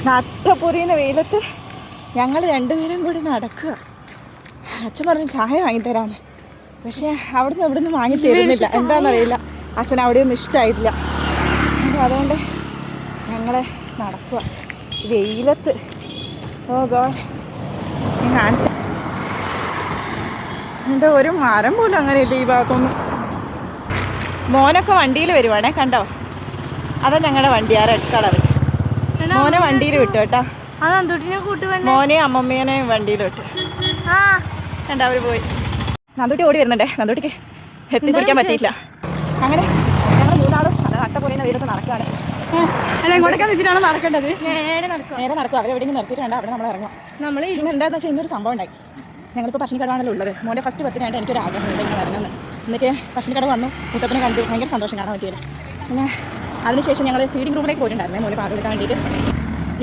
നട്ടപ്പൊരിയുന്ന വെയിലത്ത് ഞങ്ങൾ രണ്ടുപേരും കൂടി നടക്കുക. അച്ഛൻ പറഞ്ഞു ചായ വാങ്ങിത്തരാമെന്ന്. പക്ഷേ അവിടുന്ന് ഇവിടുന്ന് വാങ്ങി തരുന്നില്ല. എന്താണെന്നറിയില്ല, അച്ഛൻ അവിടെയൊന്നും ഇഷ്ടമായിട്ടില്ല. അതുകൊണ്ട് ഞങ്ങൾ നടക്കുക വെയിലത്ത്. ഓ ഗോഡ്, കാണിച്ച എൻ്റെ ഒരു മരം പോലും അങ്ങനെ ഇല്ല ഈ ഭാഗത്തൊന്നും. മോനൊക്കെ വണ്ടിയിൽ വരുവാണേ, കണ്ടോ? അതാ ഞങ്ങളുടെ വണ്ടി, ആ റെഡ് കളർ. മോനെ വണ്ടിയിൽ വിട്ടു കേട്ടോ. മോനെയും അമ്മമ്മേനെയും വണ്ടിയിൽ വിട്ടു. കണ്ടോ, അവർ പോയി. നന്ദൂട്ടി ഓടി വരുന്നുണ്ടേ. നന്ദൂട്ടിക്ക് എത്തിപ്പിടിക്കാൻ പറ്റിയില്ല. അങ്ങനെ ഞങ്ങൾ മൂന്നാളും അത് നട്ടപ്പൊരിയുന്ന വെയിലത്ത് നടക്കുകയാണ്. നടക്കേണ്ടത് നേരെ നടക്കും. അവരെവിടെയെങ്കിലും നിർത്തിയിട്ടുണ്ട്, അവിടെ നമ്മൾ ഇറങ്ങാം. നമ്മൾ ഇന്ന് എന്താണെന്ന് വെച്ചാൽ ഇന്നൊരു സംഭവം ഉണ്ടായി. ഞങ്ങളിപ്പോൾ പശുക്കടവാണല്ലോ ഉള്ളത്. മോൻ്റെ ഫസ്റ്റ് ബർത്ത്ഡേയായിട്ട് എനിക്കൊരു ആഗ്രഹം ഉണ്ട് ഇങ്ങനെ വരണമെന്ന്. എന്നിട്ട് പശുക്കട വന്നു, മുത്തപ്പനെ കണ്ടു, ഭയങ്കര സന്തോഷം കാണാൻ പറ്റിയത്. പിന്നെ അതിനുശേഷം ഞങ്ങൾ ഫീഡിംഗ് റൂമിലേക്ക് പോയിട്ടുണ്ടായിരുന്നേ മോനെ പാൽ കൊടുക്കാൻ വേണ്ടിയിട്ട്.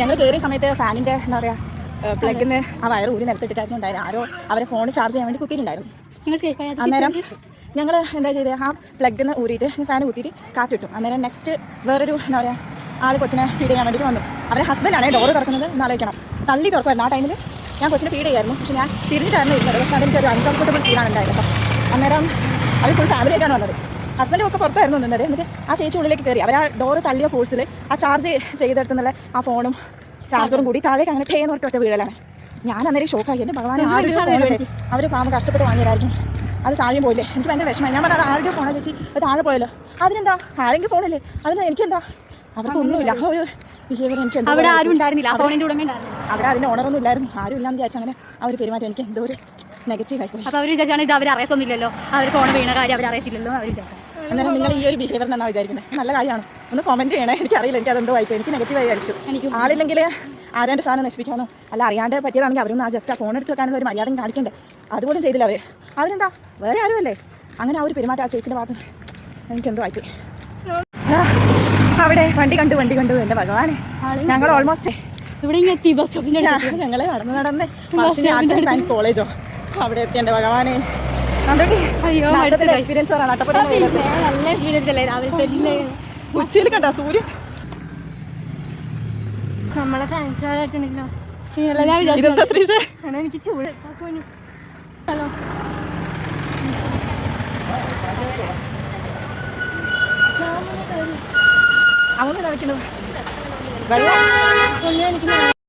ഞങ്ങൾ കയറിയ സമയത്ത് ഫാനിൻ്റെ എന്താ പറയുക പ്ലഗിൽ നിന്ന് ആ വയർ ഊരി നിലത്തിട്ടിട്ടായിരുന്നു ഉണ്ടായിരുന്നു. ആരോ അവരെ ഫോൺ ചാർജ് ചെയ്യാൻ വേണ്ടി കുത്തിയിട്ടുണ്ടായിരുന്നു. അന്നേരം ഞങ്ങൾ എന്താ ചെയ്തത്, ആ പ്ലഗിൽ നിന്ന് ഊരിയിട്ട് ഫാൻ കുത്തിയിട്ട് കാറ്റിട്ടു. അന്നേരം നെക്സ്റ്റ് വേറൊരു എന്താ പറയുക ആൾ കൊച്ചിനെ ഫീഡ് ചെയ്യാൻ വേണ്ടിയിട്ട് വന്നു. അവരെ ഹസ്ബൻഡാണ് ഡോറ് തുറക്കുന്നത് എന്ന് ആലോചിക്കണം. തള്ളി തുറക്കുമായിരുന്നു. ആ ടൈമിൽ ഞാൻ കൊച്ചിനെ ഫീഡ് ചെയ്യായിരുന്നു. പക്ഷേ ഞാൻ തിരിഞ്ഞിട്ടായിരുന്നു ഇരുന്നത്. പക്ഷേ അതെനിക്കൊരു അൺകംഫർട്ടബിൾ ഫീലാണ് ഉണ്ടായത്. അപ്പം അന്നേരം അവർ ഫുൾ ഫാമിലിയായിട്ടാണ് വന്നത്. ഹസ്ബൻഡും ഒക്കെ പുറത്തായിരുന്നു നിന്നത്. എന്നിട്ട് ആ ചേച്ചി ഉള്ളിലേക്ക് കയറി. അവർ ആ ഡോറ് തള്ളിയ ഫോഴ്സിൽ ആ ചാർജ് ചെയ്തെടുത്തുന്നുള്ള ആ ഫോണും ചാർജറും കൂടി താഴേക്ക് അങ്ങനെ ടേന്ന് ഒറ്റ വീഴലാണ്. ഞാൻ അന്നേരം ഷോക്കായി. എൻ്റെ ഭഗവാൻ അവർ പാമ്പ് കഷ്ടപ്പെട്ട് വാങ്ങിയതായിരുന്നു. അത് താഴെയും പോയില്ലേ. എനിക്ക് ഭയങ്കര വിഷമമായി. ഞാൻ പറഞ്ഞത് ആരുടെ ഫോണാ ചേച്ചി, അത് താഴെ പോയല്ലോ. അതിനെന്താ ആരെങ്കിലും ഫോണില്ലേ, അതിന് എനിക്കെന്താ, അവർക്കൊന്നുമില്ല. ആ ഒരു ബിഹേവിയർ എനിക്ക് എന്താ, അവിടെ ആരും ഉണ്ടായിരുന്നില്ല, അവിടെ അതിൻ്റെ ഓണറൊന്നും ഇല്ലായിരുന്നു, ആരും ഇല്ലാന്ന് വിചാരിച്ചാൽ അങ്ങനെ ആ ഒരു പെരുമാറ്റം എനിക്ക് എന്തോ ഒരു നെഗറ്റീവ് ആയിപ്പോയി. അപ്പോൾ അവർ വിചാരിച്ചാണ് ഇത് അവരറിയത്തൊന്നുമില്ലല്ലോ, അവർ ഫോൺ വീണ കാര്യം അവരറിയത്തില്ലല്ലോ അവർ വിചാരിച്ചു. അന്നേരം നിങ്ങൾ ഈ ഒരു ബിഹേവിയർ എന്നാണ് വിചാരിക്കുന്നത്? നല്ല കാര്യമാണ്, ഒന്ന് കമൻറ്റ് ചെയ്യണേ. എനിക്കറിയില്ല, എനിക്ക് അതെന്തോ ആയിപ്പോയി, എനിക്ക് നെഗറ്റീവായി വിചാരിച്ചു. എനിക്ക് ആളില്ലെങ്കിൽ ആരാൻ്റെ സാധനം നശിപ്പിക്കാനോ അല്ല അറിയാണ്ട് പറ്റിയതാണെങ്കിൽ അവരൊന്നും ആ ജസ്റ്റ് ആ ഫോൺ എടുത്ത് വെക്കാനുള്ള ഒരു മര്യാദ കാണിക്കണ്ടേ, അതുപോലും ചെയ്തില്ല അവർ. അവരെന്താ വേറെ ആരുമല്ലേ, അങ്ങനെ ആ ഒരു പെരുമാറ്റം ആ ചേച്ചിൻ്റെ ഭാഗത്ത് എനിക്കെന്തോ ആയിപ്പോയി. അവിടെ വണ്ടി കണ്ടു എൻ്റെ ഭഗവാനെ. ഞങ്ങൾ ഓൾമോസ്റ്റ് ഇവിടെ ഞങ്ങൾ നടന്ന് സയൻസ് കോളേജോ അവിടെ എത്തി. എൻ്റെ ഭഗവാനെ, എക്സ്പീരിയൻസ് പറയാം. ഉച്ചയിൽ കണ്ടോ സൂര്യൻ? നമ്മളെ ഫാൻസായിട്ടുണ്ടല്ലോ. എനിക്ക് ചൂട് ഹലോ അവന്ന് കളിക്കുന്നു വെള്ളം.